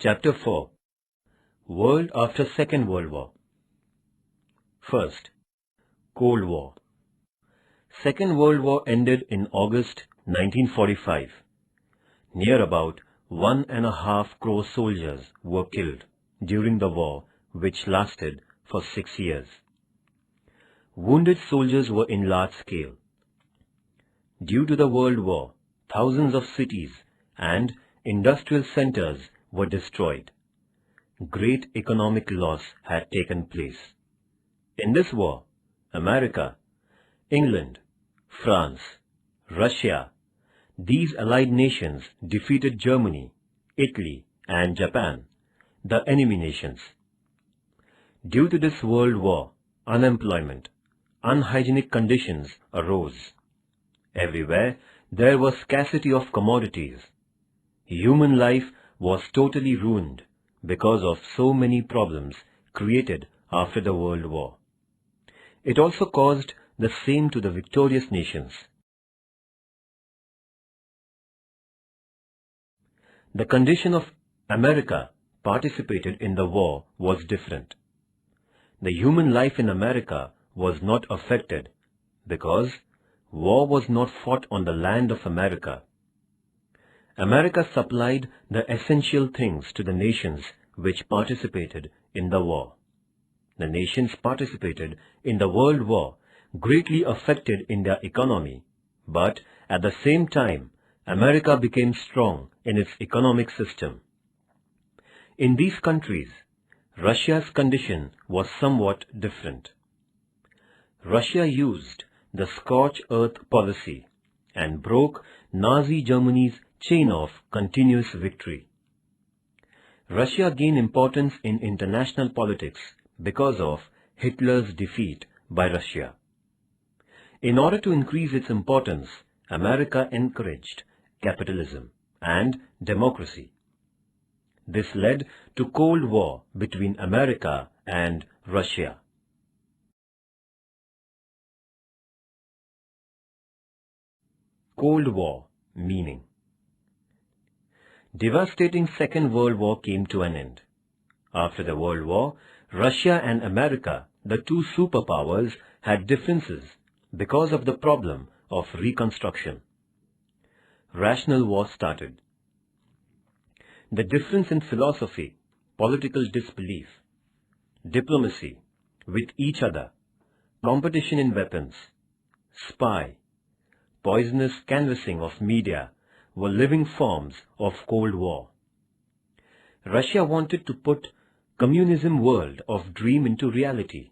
Chapter 4. World after Second World War. First, Cold War. Second World War ended in August 1945. Near about 1.5 crore soldiers were killed during the war, which lasted for 6 years. Wounded soldiers were in large scale. Due to the World War, thousands of cities and industrial centers were destroyed. Great economic loss had taken place. In this war, America, England, France, Russia, these allied nations defeated Germany, Italy, and Japan, the enemy nations. Due to this world war, unemployment, unhygienic conditions arose. Everywhere there was scarcity of commodities. Human life was totally ruined because of so many problems created after the World War. It also caused the same to the victorious nations. The condition of America participated in the war was different. The human life in America was not affected because war was not fought on the land of America. America supplied the essential things to the nations which participated in the war. The nations participated in the World War greatly affected in their economy, but at the same time, America became strong in its economic system. In these countries, Russia's condition was somewhat different. Russia used the scorched earth policy and broke Nazi Germany's chain of continuous victory. Russia gained importance in international politics because of Hitler's defeat by Russia. In order to increase its importance, America encouraged capitalism and democracy. This led to Cold War between America and Russia. Cold War meaning. Devastating Second World War came to an end. After the World War, Russia and America, the two superpowers, had differences because of the problem of reconstruction. Rational war started. The difference in philosophy, political disbelief, diplomacy with each other, competition in weapons, spy, poisonous canvassing of media were living forms of Cold War. Russia wanted to put communism world of dream into reality,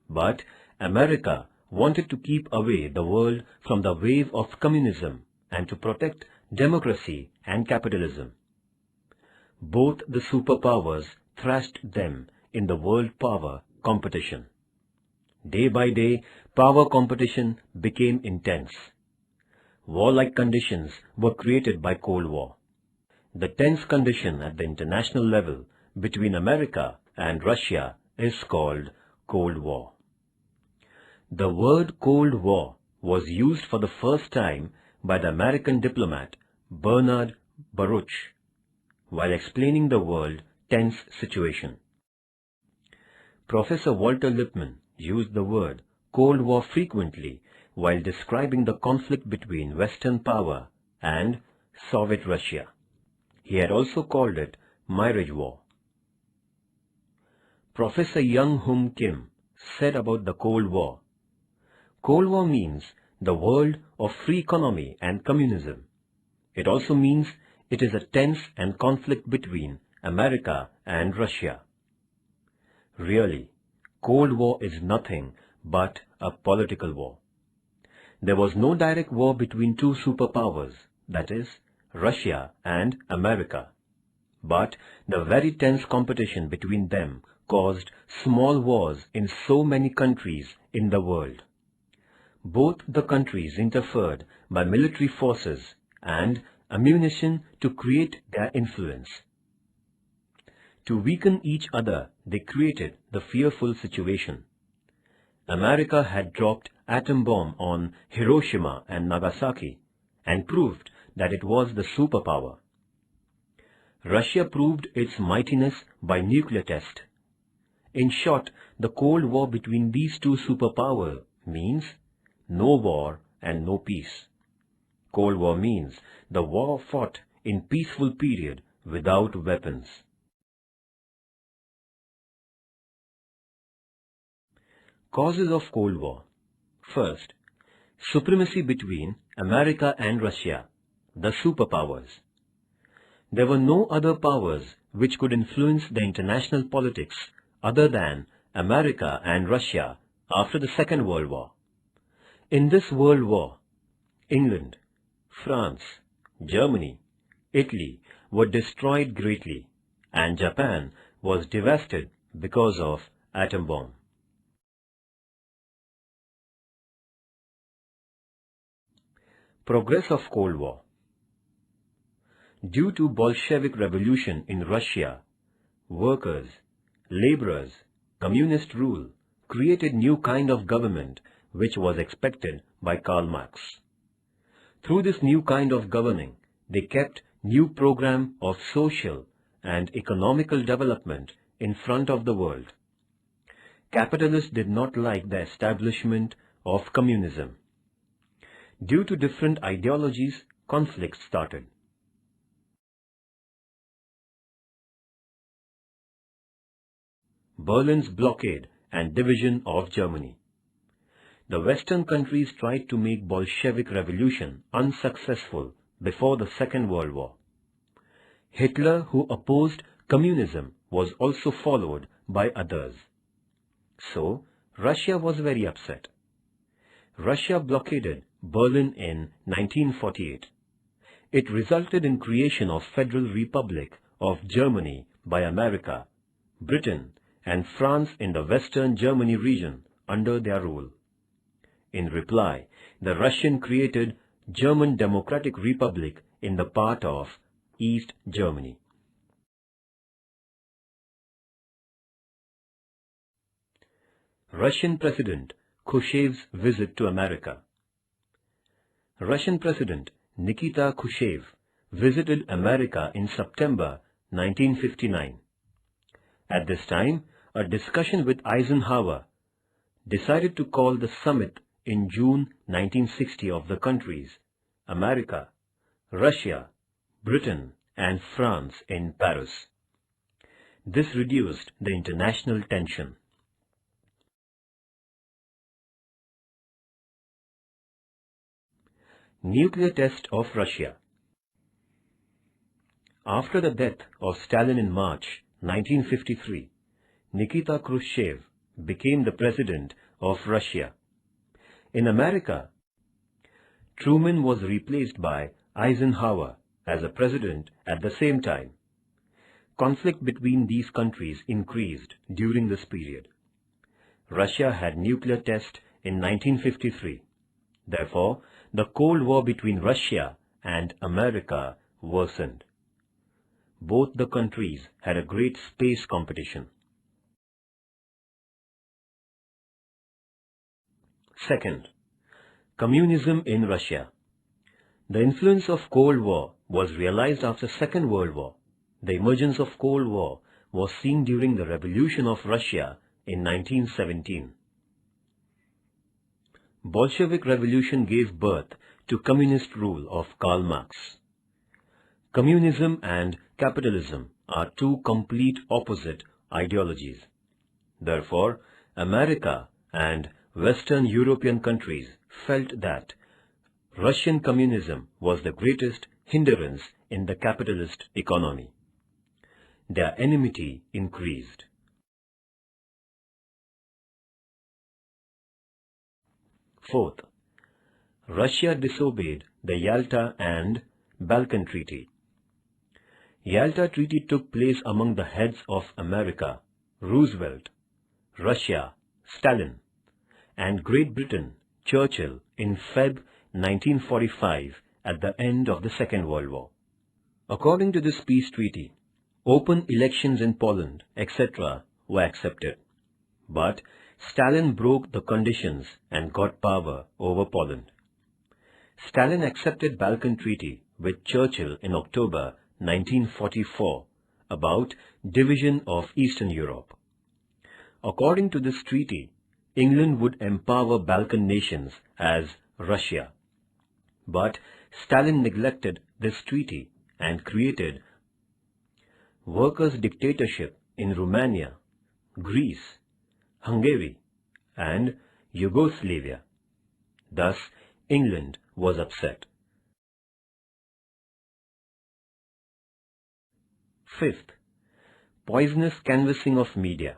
but America wanted to keep away the world from the wave of communism and to protect democracy and capitalism. Both the superpowers thrashed them in the world power competition. Day by day, power competition became intense. Warlike conditions were created by Cold War. The tense condition at the international level between America and Russia is called Cold War. The word Cold War was used for the first time by the American diplomat Bernard Baruch while explaining the world tense situation. Professor Walter Lippmann used the word Cold War frequently while describing the conflict between Western power and Soviet Russia. He had also called it Mirage War. Professor Young Hum Kim said about the Cold War, Cold War means the world of free economy and communism. It also means it is a tense and conflict between America and Russia. Really, Cold War is nothing but a political war. There was no direct war between two superpowers, that is, Russia and America. But the very tense competition between them caused small wars in so many countries in the world. Both the countries interfered by military forces and ammunition to create their influence. To weaken each other, they created the fearful situation. America had dropped atom bomb on Hiroshima and Nagasaki and proved that it was the superpower. Russia proved its mightiness by nuclear test. In short, the Cold War between these two superpowers means no war and no peace. Cold War means the war fought in peaceful period without weapons. Causes of Cold War. First, supremacy between America and Russia, the superpowers. There were no other powers which could influence the international politics other than America and Russia after the Second World War. In this World War, England, France, Germany, Italy were destroyed greatly, and Japan was devastated because of atom bomb. Progress of Cold War. Due to Bolshevik revolution in Russia, workers, laborers, communist rule created new kind of government which was expected by Karl Marx. Through this new kind of governing, they kept new program of social and economical development in front of the world. Capitalists did not like the establishment of communism. Due to different ideologies, conflicts started. Berlin's blockade and division of Germany. The Western countries tried to make Bolshevik revolution unsuccessful before the Second World War. Hitler, who opposed communism, was also followed by others. So, Russia was very upset. Russia blockaded Berlin in 1948. It resulted in creation of Federal Republic of Germany by America, Britain, and France in the Western Germany region under their rule. In reply, the Russian created German Democratic Republic in the part of East Germany. Russian President Khrushchev's visit to America. Russian President Nikita Khrushchev visited America in September 1959. At this time, a discussion with Eisenhower decided to call the summit in June 1960 of the countries America, Russia, Britain and France in Paris. This reduced the international tension. Nuclear test of Russia. After the death of Stalin in March 1953, Nikita Khrushchev became the president of Russia. In America, Truman was replaced by Eisenhower as a president at the same time. Conflict between these countries increased during this period. Russia had nuclear test in 1953. Therefore, the Cold War between Russia and America worsened. Both the countries had a great space competition. Second, communism in Russia. The influence of Cold War was realized after Second World War. The emergence of Cold War was seen during the Revolution of Russia in 1917. Bolshevik Revolution gave birth to communist rule of Karl Marx. Communism and capitalism are two complete opposite ideologies. Therefore, America and Western European countries felt that Russian communism was the greatest hindrance in the capitalist economy. Their enmity increased. Fourth, Russia disobeyed the Yalta and Balkan Treaty. Yalta Treaty took place among the heads of America, Roosevelt, Russia, Stalin, and Great Britain, Churchill, in Feb 1945 at the end of the Second World War. According to this peace treaty, open elections in Poland, etc. were accepted. But Stalin broke the conditions and got power over Poland. Stalin accepted Balkan Treaty with Churchill in October 1944 about division of Eastern Europe. According to this treaty, England would empower Balkan nations as Russia. But Stalin neglected this treaty and created workers' dictatorship in Romania, Greece, Hungary, and Yugoslavia. Thus, England was upset. Fifth, poisonous canvassing of media.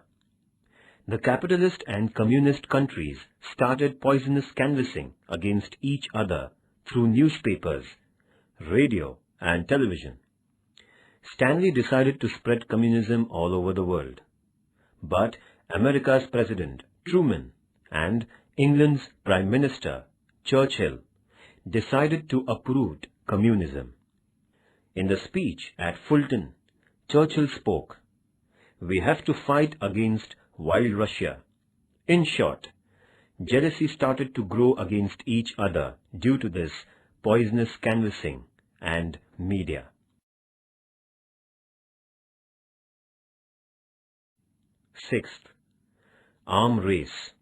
The capitalist and communist countries started poisonous canvassing against each other through newspapers, radio, and television. Stanley decided to spread communism all over the world. But America's President Truman and England's Prime Minister Churchill decided to uproot communism. In the speech at Fulton, Churchill spoke, "We have to fight against wild Russia." In short, jealousy started to grow against each other due to this poisonous canvassing and media. Sixth, arm race.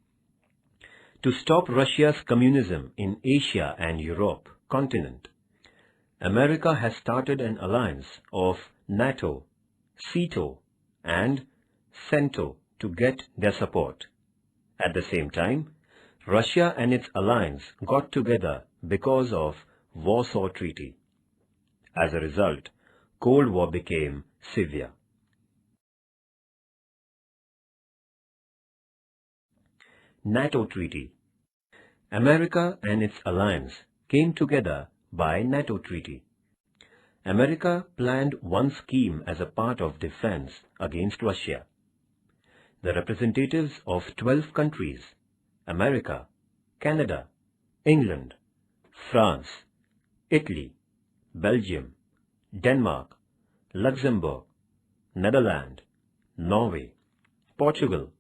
To stop Russia's communism in Asia and Europe continent, America has started an alliance of NATO, SEATO, and CENTO to get their support. At the same time, Russia and its alliance got together because of Warsaw Treaty. As a result, Cold War became severe. NATO Treaty. America and its alliance came together by NATO Treaty. America planned one scheme as a part of defense against Russia. The representatives of 12 countries, America, Canada, England, France, Italy, Belgium, Denmark, Luxembourg, Netherlands, Norway, Portugal,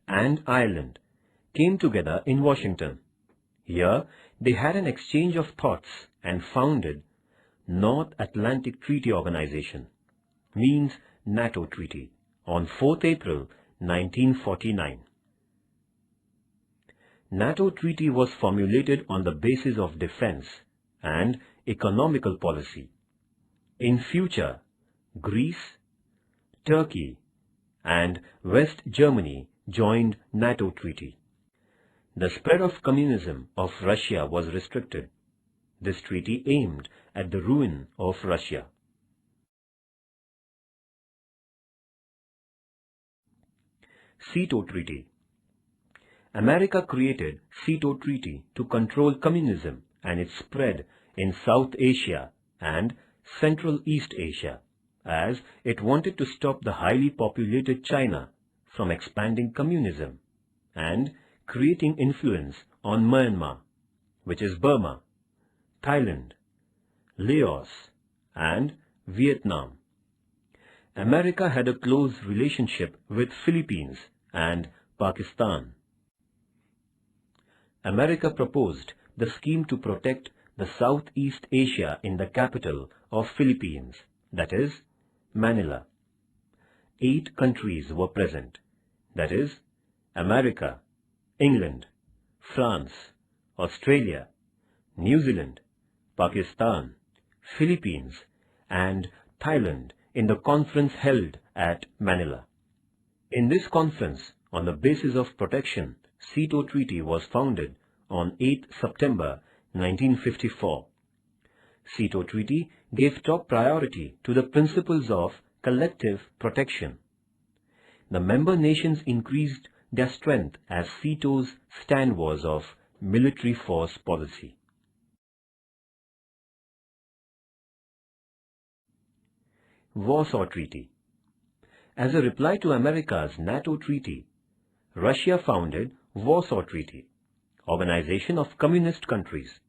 and Ireland came together in Washington. Here, they had an exchange of thoughts and founded North Atlantic Treaty Organization, means NATO Treaty, on 4th April 1949. NATO Treaty was formulated on the basis of defense and economical policy. In future, Greece, Turkey, and West Germany joined NATO Treaty. The spread of communism of Russia was restricted. This treaty aimed at the ruin of Russia. SEATO Treaty. America created SEATO Treaty to control communism and its spread in South Asia and Central East Asia, as it wanted to stop the highly populated China from expanding communism and creating influence on Myanmar, which is Burma, Thailand, Laos, and Vietnam. America had a close relationship with Philippines and Pakistan. America proposed the scheme to protect the Southeast Asia in the capital of Philippines, that is, Manila. 8 countries were present, that is, America, England, France, Australia, New Zealand, Pakistan, Philippines, and Thailand in the conference held at Manila. In this conference, on the basis of protection, SEATO Treaty was founded on 8 September 1954. SEATO Treaty gave top priority to the principles of collective protection. The member nations increased their strength as SEATO's stand was of military force policy. Warsaw Treaty. As a reply to America's NATO Treaty, Russia founded Warsaw Treaty, Organization of Communist Countries.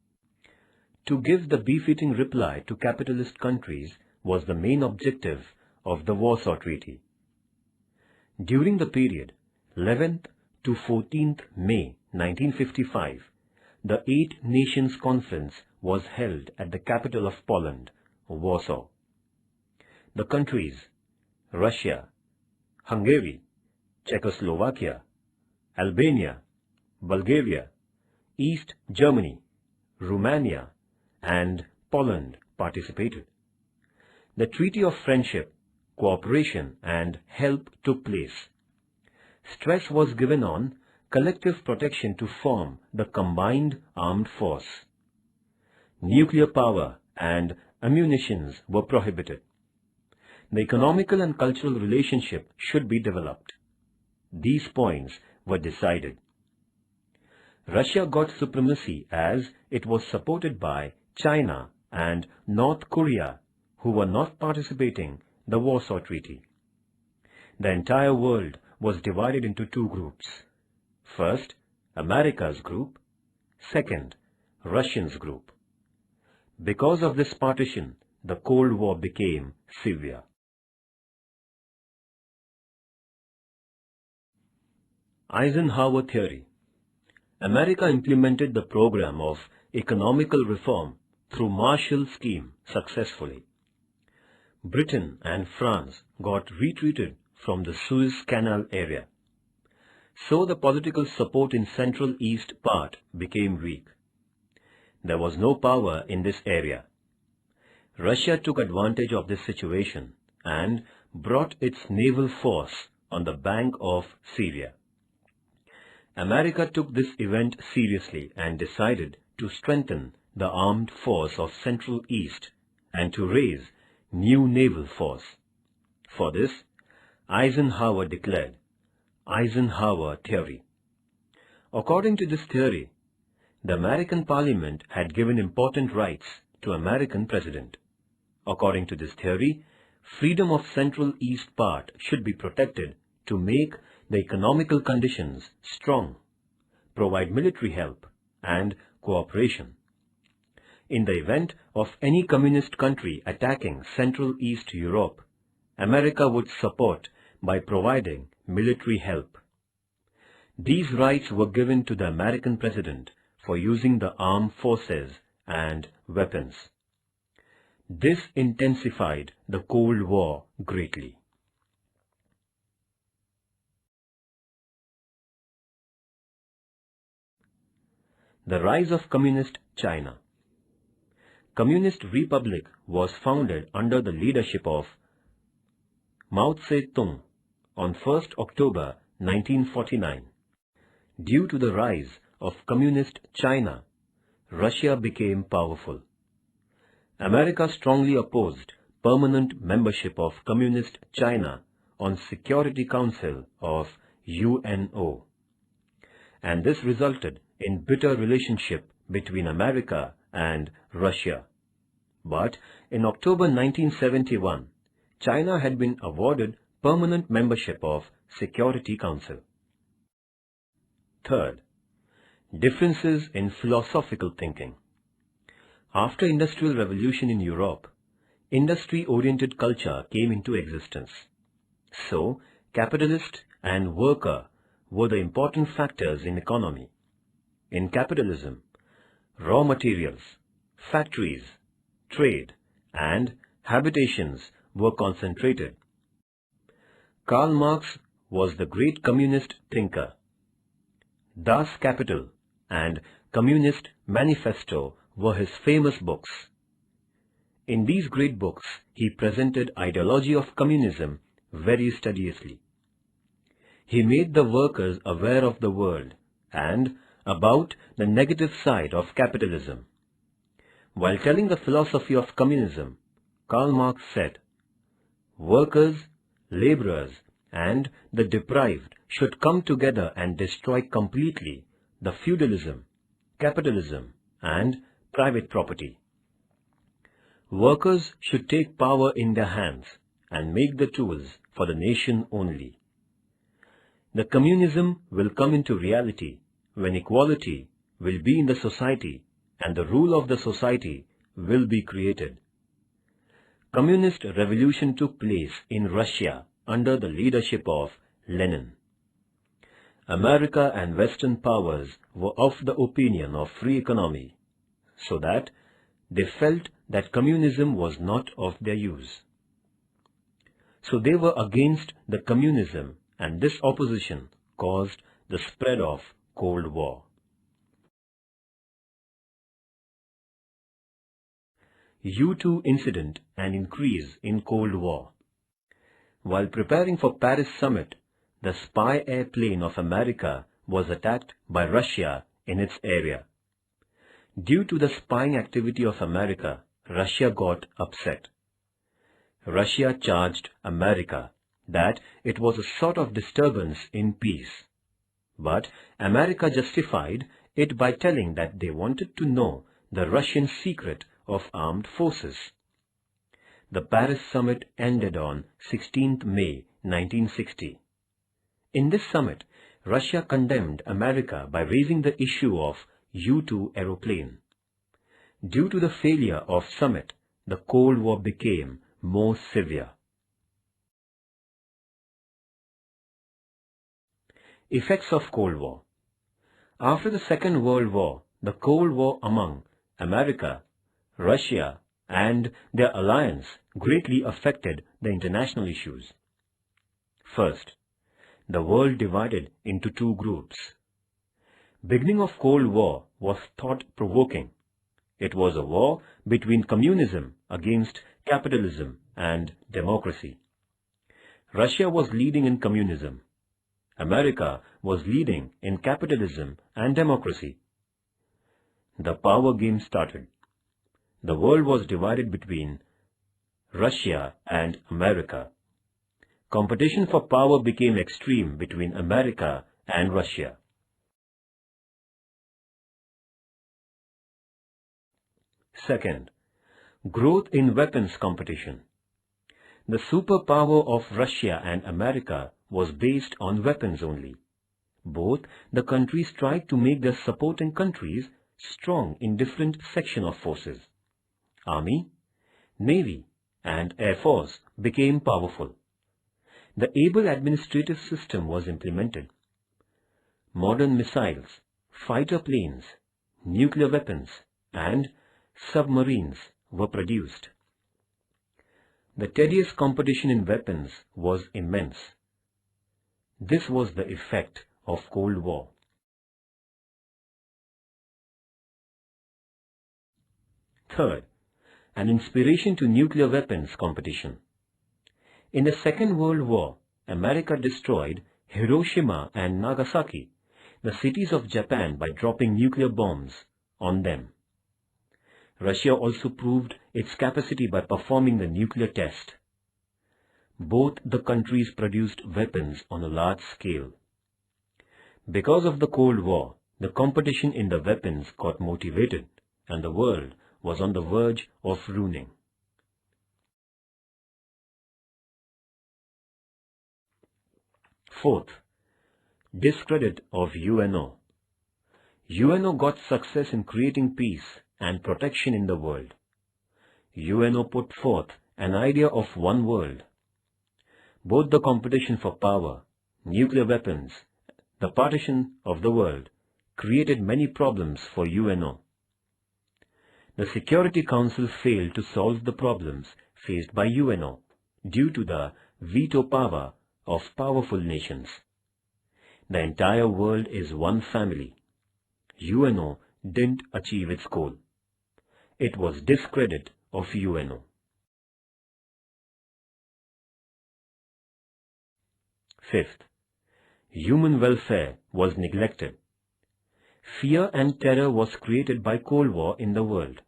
To give the befitting reply to capitalist countries was the main objective of the Warsaw Treaty. During the period 11th to 14th May 1955, the 8 Nations Conference was held at the capital of Poland, Warsaw. the countries Russia, Hungary, Czechoslovakia, Albania, Bulgaria, East Germany, Romania, and Poland participated. The Treaty of Friendship, Cooperation and Help took place. Stress was given on collective protection to form the combined armed force. Nuclear power and ammunitions were prohibited. The economical and cultural relationship should be developed. These points were decided. Russia got supremacy as it was supported by China and North Korea, who were not participating in the Warsaw Treaty. The entire world was divided into two groups. First, America's group. Second, Russians' group. Because of this partition, the Cold War became severe. Eisenhower Theory. America implemented the program of economical reform through Marshall Scheme successfully. Britain and France got retreated from the Suez Canal area. So the political support in Central East part became weak. There was no power in this area. Russia took advantage of this situation and brought its naval force on the bank of Syria. America took this event seriously and decided to strengthen the armed force of Central East and to raise new naval force. For this, Eisenhower declared Eisenhower Theory. According to this theory, the American Parliament had given important rights to American President. According to this theory, freedom of Central East part should be protected to make the economical conditions strong, provide military help and cooperation. In the event of any communist country attacking Central East Europe, America would support by providing military help. These rights were given to the American president for using the armed forces and weapons. This intensified the Cold War greatly. The rise of Communist China. Communist Republic was founded under the leadership of Mao Zedong on 1st October 1949. Due to the rise of Communist China, Russia became powerful. America strongly opposed permanent membership of Communist China on Security Council of UNO, and this resulted in bitter relationship between America and Russia. But in October 1971, China had been awarded permanent membership of Security Council. Third, differences in philosophical thinking. After Industrial Revolution in Europe, industry-oriented culture came into existence. So, capitalist and worker were the important factors in economy. In capitalism, raw materials, factories, trade, and habitations were concentrated. Karl Marx was the great communist thinker. Das Kapital and Communist Manifesto were his famous books. In these great books, he presented ideology of communism very studiously. He made the workers aware of the world and about the negative side of capitalism. While telling the philosophy of communism, Karl Marx said, "Workers, laborers, and the deprived should come together and destroy completely the feudalism, capitalism, and private property. Workers should take power in their hands and make the tools for the nation only. The communism will come into reality when equality will be in the society and the rule of the society will be created." Communist revolution took place in Russia under the leadership of Lenin. America and Western powers were of the opinion of free economy, so that they felt that communism was not of their use. So they were against the communism, and this opposition caused the spread of Cold War. U-2 incident and increase in Cold War. While preparing for Paris summit, the spy airplane of America was attacked by Russia in its area. Due to the spying activity of America, Russia got upset. Russia charged America that it was a sort of disturbance in peace. But America justified it by telling that they wanted to know the Russian secret of armed forces. The Paris summit ended on 16th May 1960. In this summit, Russia condemned America by raising the issue of U-2 aeroplane. Due to the failure of summit, the Cold War became more severe. Effects of Cold War. After the Second World War, the Cold War among America, Russia, and their alliance greatly affected the international issues. First, the world divided into two groups. Beginning of Cold War was thought-provoking. It was a war between communism against capitalism and democracy. Russia was leading in communism. America was leading in capitalism and democracy. The power game started. The world was divided between Russia and America. Competition for power became extreme between America and Russia. Second, growth in weapons competition. The superpower of Russia and America was based on weapons only. Both the countries tried to make their supporting countries strong in different sections of forces. Army, Navy, and Air Force became powerful. The able administrative system was implemented. Modern missiles, fighter planes, nuclear weapons, and submarines were produced. The tedious competition in weapons was immense. This was the effect of Cold War. Third, an inspiration to nuclear weapons competition. In the Second World War, America destroyed Hiroshima and Nagasaki, the cities of Japan, by dropping nuclear bombs on them. Russia also proved its capacity by performing the nuclear test. Both the countries produced weapons on a large scale. Because of the Cold War, the competition in the weapons got motivated, and the world was on the verge of ruining. Fourth, discredit of UNO. UNO got success in creating peace and protection in the world. UNO put forth an idea of one world. Both the competition for power, nuclear weapons, the partition of the world created many problems for UNO. The Security Council failed to solve the problems faced by UNO due to the veto power of powerful nations. The entire world is one family. UNO didn't achieve its goal. It was discredit of UNO. Fifth, human welfare was neglected. Fear and terror was created by Cold War in the world.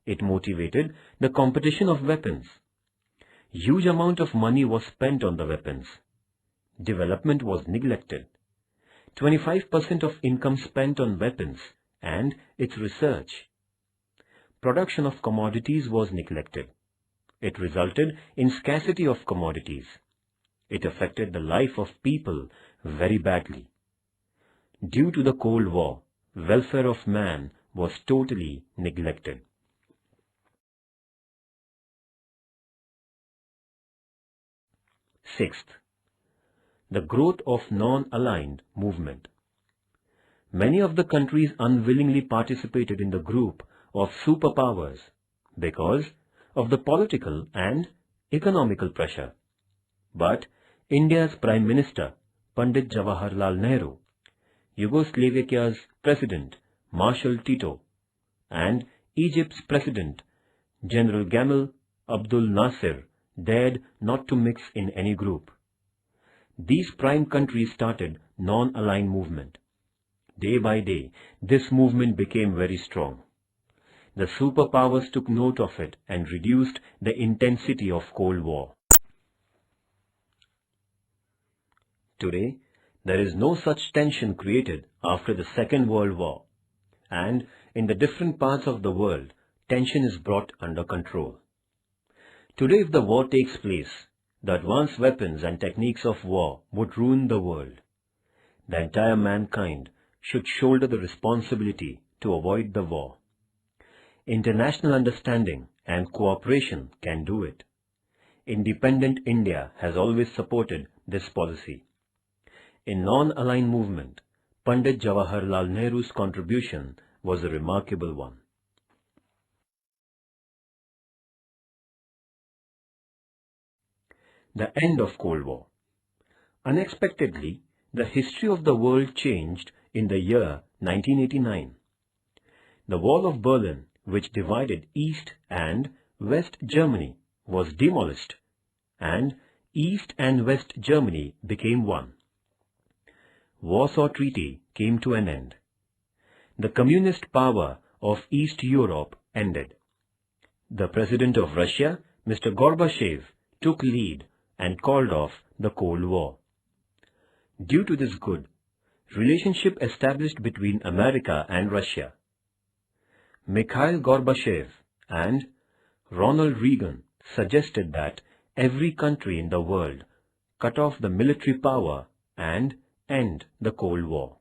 It motivated the competition of weapons. Huge amount of money was spent on the weapons. Development was neglected. 25% of income spent on weapons and its research. Production of commodities was neglected. It resulted in scarcity of commodities. It affected the life of people very badly. Due to the Cold War, welfare of man was totally neglected. Sixth, the growth of non-aligned movement. Many of the countries unwillingly participated in the group of superpowers because of the political and economical pressure. But India's Prime Minister, Pandit Jawaharlal Nehru, Yugoslavia's President, Marshal Tito, and Egypt's President, General Gamal Abdul Nasser, dared not to mix in any group. These prime countries started non-aligned movement. Day by day, this movement became very strong. The superpowers took note of it and reduced the intensity of Cold War. Today, there is no such tension created after the Second World War, and in the different parts of the world, tension is brought under control. Today, if the war takes place, the advanced weapons and techniques of war would ruin the world. The entire mankind should shoulder the responsibility to avoid the war. International understanding and cooperation can do it. Independent India has always supported this policy. In non-aligned movement, Pandit Jawaharlal Nehru's contribution was a remarkable one. The end of Cold War. Unexpectedly, the history of the world changed in the year 1989. The Wall of Berlin, which divided East and West Germany, was demolished, and East and West Germany became one. Warsaw Treaty came to an end. The communist power of East Europe ended. The President of Russia, Mr. Gorbachev, took lead and called off the Cold War. Due to this good relationship established between America and Russia, Mikhail Gorbachev and Ronald Reagan suggested that every country in the world cut off the military power and end the Cold War.